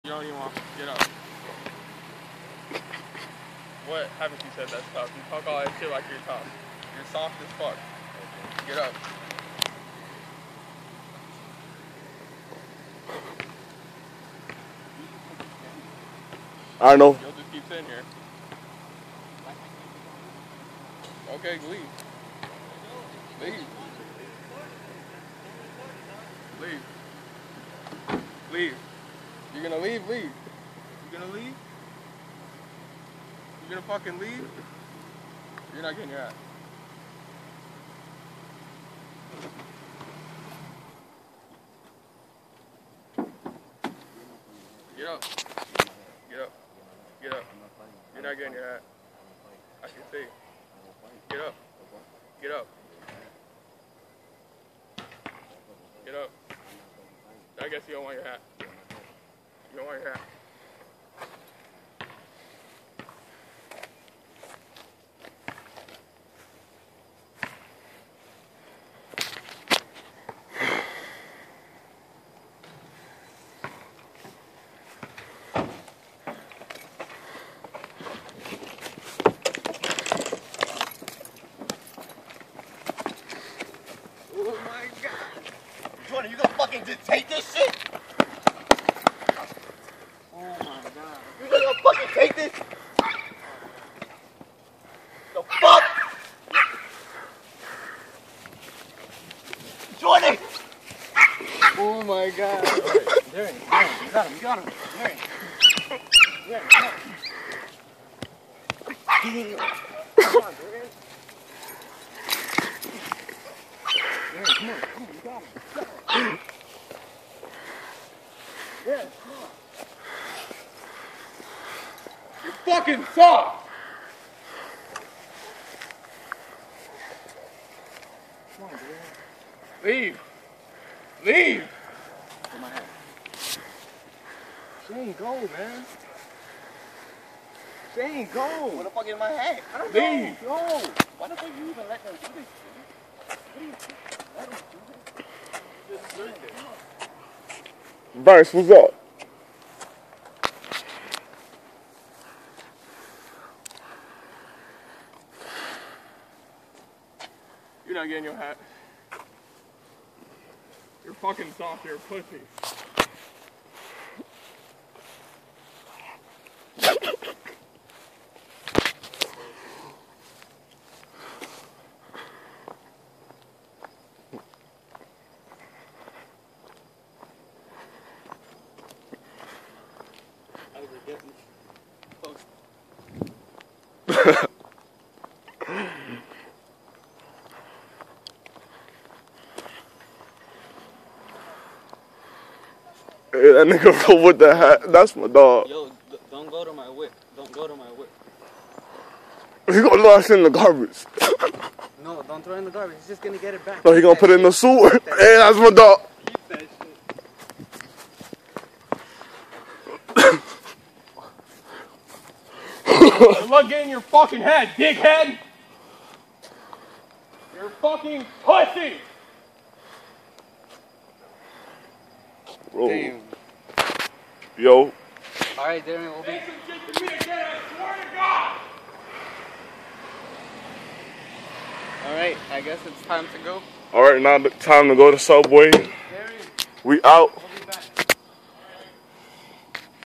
You don't even want to get up. What haven't you said that's tough? You talk all that shit like you're tough. You're soft as fuck. Get up. I know. You'll just keep sitting here. Okay, leave. Leave. Leave. Leave. You're gonna leave? Leave. You gonna leave? You're gonna fucking leave? You're not getting your ass. Get up. Get up. Get up. You're not getting your hat. I can see. Get up. Get up. Get up. I guess you don't want your hat. You don't want your hat. Oh my God. Jordan, you gonna fucking just take this shit? Oh my God. You gonna fucking take this? The fuck? Jordan! Oh my God. Darren, you got him, you got him. Darren. Darren, come on. Come on, Darren. Darren, come on, you got him. Darren, come on. You're fucking soft. Come on, Darren. Leave. Leave. Where's my hat? Shane, go, man. Shane, go. Where the fuck is my hat? I don't Leave. know. No. Why the fuck you even let them do this? What do you let them do this? Just learn it. Bryce, what's up? You're not getting your hat. You're fucking soft. You're a pussy. Hey, that nigga roll with the hat. That's my dog. Yo, don't go to my whip. Don't go to my whip. He gonna throw that shit in the garbage. No, don't throw it in the garbage. He's just gonna get it back. No, he gonna put it in the sewer. Hey, that's my dog. Keep that shit. Good luck getting your fucking head, dickhead. You're a fucking pussy. Bro. Damn. Yo. Alright, Darren, we'll be. Say some shit to me again, I swear to God. Alright, I guess it's time to go. All right, now time to go to Subway. Darren, We out. we'll be